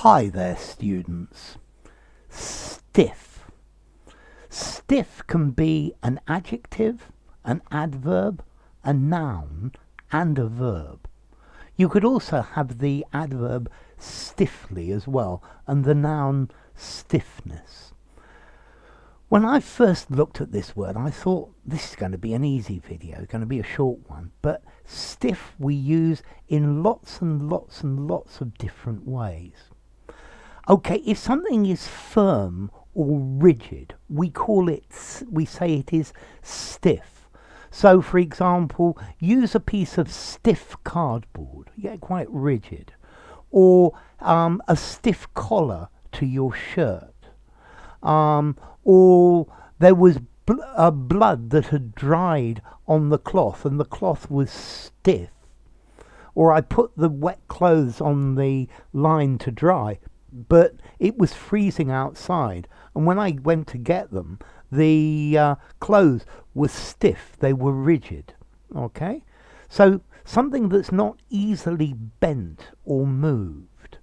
Hi there, students. Stiff. Stiff can be an adjective, an adverb, a noun, and a verb. You could also have the adverb stiffly as well, and the noun stiffness. When I first looked at this word, I thought this is going to be an easy video, going to be a short one, but stiff we use in lots and lots and lots of different ways. Okay, if something is firm or rigid, we say it is stiff. So, for example, use a piece of stiff cardboard, quite rigid, or a stiff collar to your shirt, or there was blood that had dried on the cloth and the cloth was stiff, or I put the wet clothes on the line to dry, but it was freezing outside, and when I went to get them, the clothes were stiff, they were rigid. Okay, so something that's not easily bent or moved.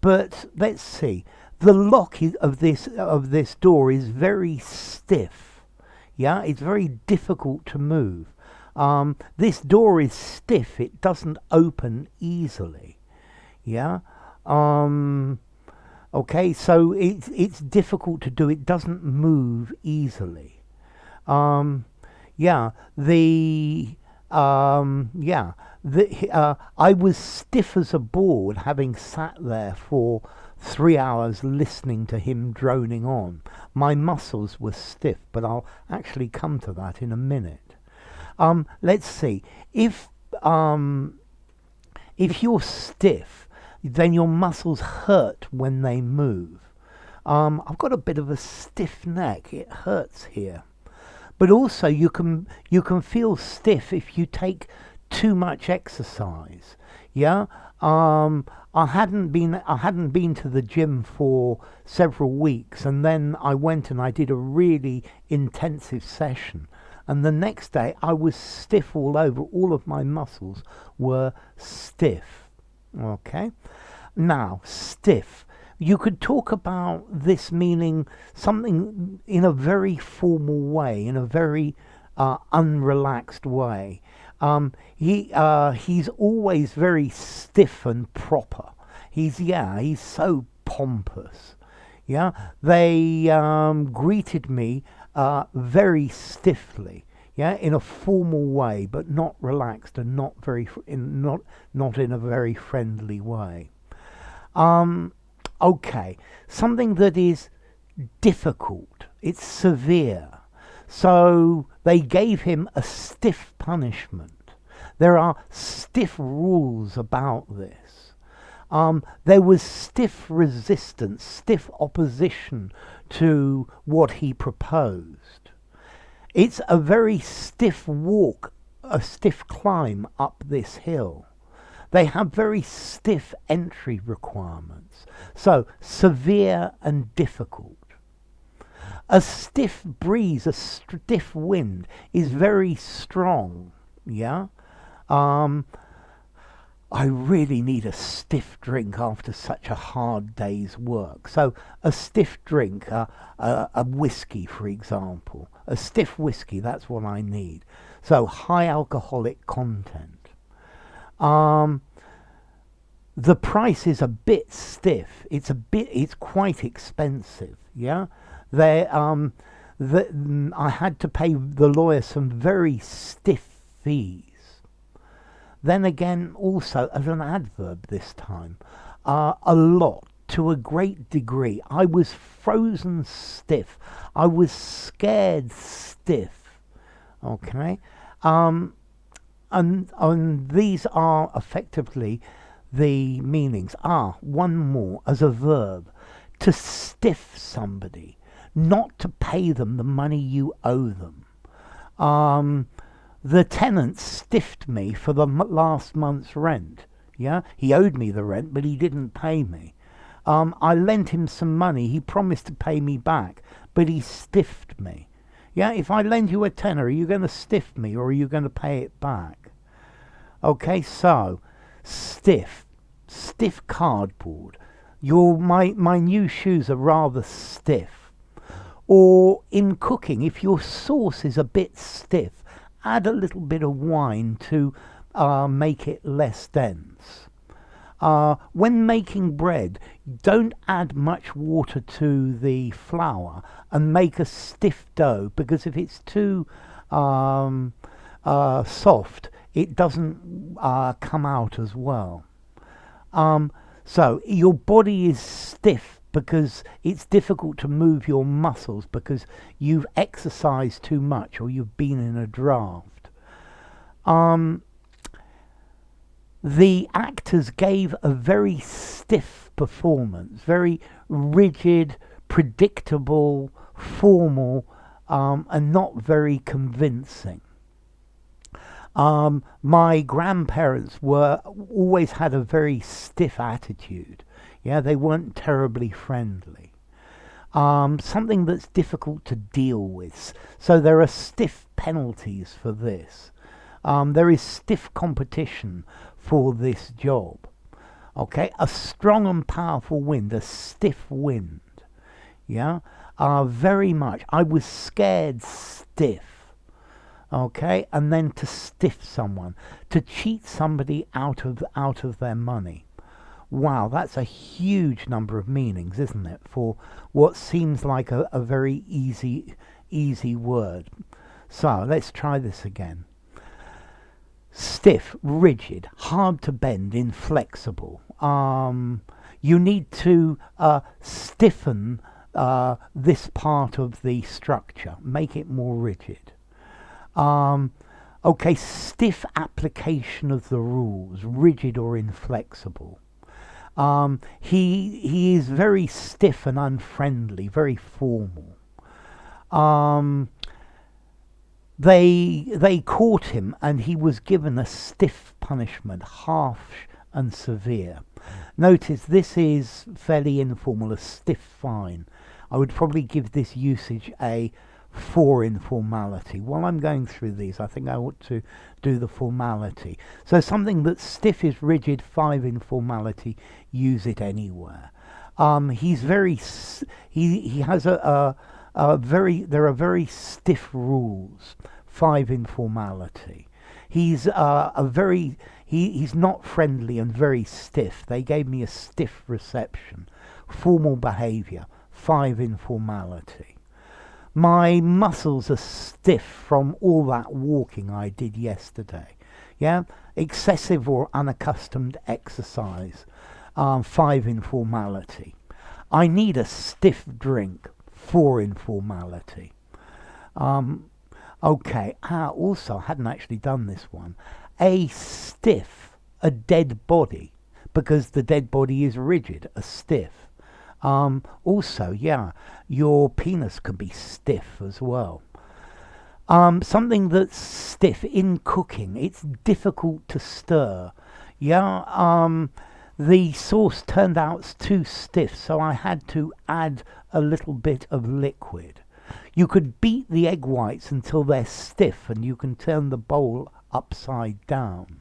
But let's see, the lock of this door is very stiff. Yeah, it's very difficult to move. This door is stiff, it doesn't open easily. Yeah. Okay, so it's difficult to do. It doesn't move easily. I was stiff as a board, having sat there for 3 hours listening to him droning on. My muscles were stiff, but I'll actually come to that in a minute. Let's see. If you're stiff, then your muscles hurt when they move. I've got a bit of a stiff neck. It hurts here. But also you can feel stiff if you take too much exercise. Yeah. I hadn't been to the gym for several weeks, and then I went and I did a really intensive session. And the next day I was stiff all over. All of my muscles were stiff. Okay, now stiff. You could talk about this meaning something in a very formal way, in a very unrelaxed way. He's always very stiff and proper. He's so pompous. Yeah, they greeted me very stiffly. Yeah, in a formal way, but not relaxed and not in a very friendly way. Okay, something that is difficult. It's severe. So they gave him a stiff punishment. There are stiff rules about this. There was stiff resistance, stiff opposition to what he proposed. It's a very stiff walk, a stiff climb up this hill. They have very stiff entry requirements. So, severe and difficult. A stiff breeze, a stiff wind is very strong. Yeah? I really need a stiff drink after such a hard day's work. So a stiff drink, a whiskey, for example. A stiff whiskey, that's what I need. So high alcoholic content. The price is a bit stiff. It's quite expensive. Yeah, I had to pay the lawyer some very stiff fees. Then again, also as an adverb this time, a lot, to a great degree. I was frozen stiff. I was scared stiff. Okay, and these are effectively the meanings. One more as a verb: to stiff somebody, not to pay them the money you owe them. The tenant stiffed me for the last month's rent. Yeah, he owed me the rent, but he didn't pay me. I lent him some money. He promised to pay me back, but he stiffed me. Yeah, if I lend you a tenner, are you going to stiff me or are you going to pay it back? Okay, so stiff cardboard. My new shoes are rather stiff. Or in cooking, if your sauce is a bit stiff, add a little bit of wine to make it less dense. When making bread, don't add much water to the flour and make a stiff dough, because if it's too soft, it doesn't come out as well. So your body is stiff because it's difficult to move your muscles because you've exercised too much or you've been in a draft. The actors gave a very stiff performance, very rigid, predictable, formal, and not very convincing. My grandparents always had a very stiff attitude. Yeah, they weren't terribly friendly. Something that's difficult to deal with. So there are stiff penalties for this. There is stiff competition for this job. Okay, a strong and powerful wind, a stiff wind. Yeah, very much. I was scared stiff. Okay, and then to stiff someone, to cheat somebody out of their money. Wow, that's a huge number of meanings, isn't it, for what seems like a very easy word. So let's try this again. Stiff, rigid, hard to bend, inflexible. You need to stiffen this part of the structure, make it more rigid. Okay, stiff application of the rules, rigid or inflexible. He is very stiff and unfriendly, very formal. They caught him and he was given a stiff punishment, harsh and severe. Notice this is fairly informal, a stiff fine. I would probably give this usage a 4 in formality. While I'm going through these, I think I ought to do the formality. So something that's stiff is rigid, 5 in formality, use it anywhere. He's very, he has there are very stiff rules, 5 in formality. He's he's not friendly and very stiff. They gave me a stiff reception. Formal behavior, 5 in formality. My muscles are stiff from all that walking I did yesterday. Yeah, excessive or unaccustomed exercise, 5 in formality. I need a stiff drink, 4 in formality. Okay, also, I hadn't actually done this one. A stiff, a dead body, because the dead body is rigid, a stiff. Also, yeah, your penis can be stiff as well. Something that's stiff in cooking, it's difficult to stir. Yeah, the sauce turned out too stiff, so I had to add a little bit of liquid. You could beat the egg whites until they're stiff and you can turn the bowl upside down.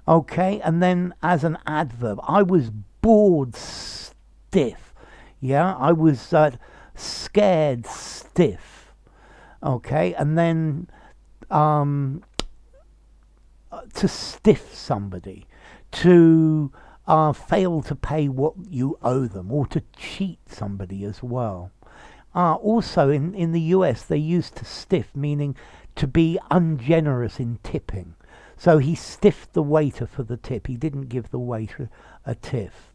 Okay, and then as an adverb, I was bored stiff. Yeah, I was scared stiff. Okay, and then to stiff somebody, to fail to pay what you owe them, or to cheat somebody as well. Also, in the US, they used to stiff, meaning to be ungenerous in tipping. So he stiffed the waiter for the tip. He didn't give the waiter a tiff.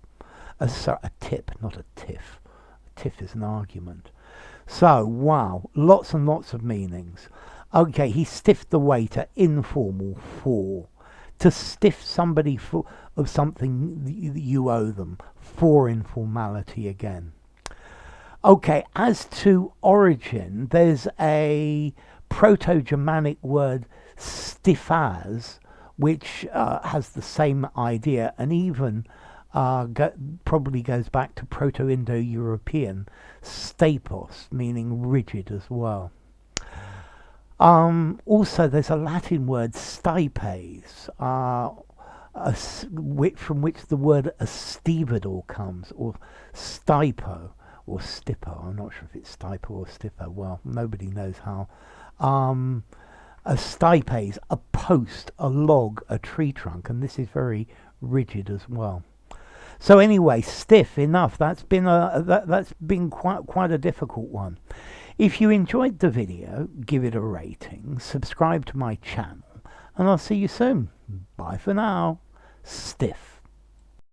Sorry, a tip, not a tiff. A tiff is an argument. So, wow, lots and lots of meanings. Okay, he stiffed the waiter, informal, for. To stiff somebody of something you owe them, for informality again. Okay, as to origin, there's a Proto-Germanic word, stiffaz, which has the same idea, and even probably goes back to Proto-Indo-European, stapos, meaning rigid as well. Also, there's a Latin word, stipes, from which the word a stevedore comes, or stipo, or stippo. I'm not sure if it's stipo or stippo. Well, nobody knows how. A stipe is a post, a log, a tree trunk, and this is very rigid as well. So anyway, stiff enough. That's been quite a difficult one. If you enjoyed the video, give it a rating, subscribe to my channel, and I'll see you soon. Bye for now. Stiff.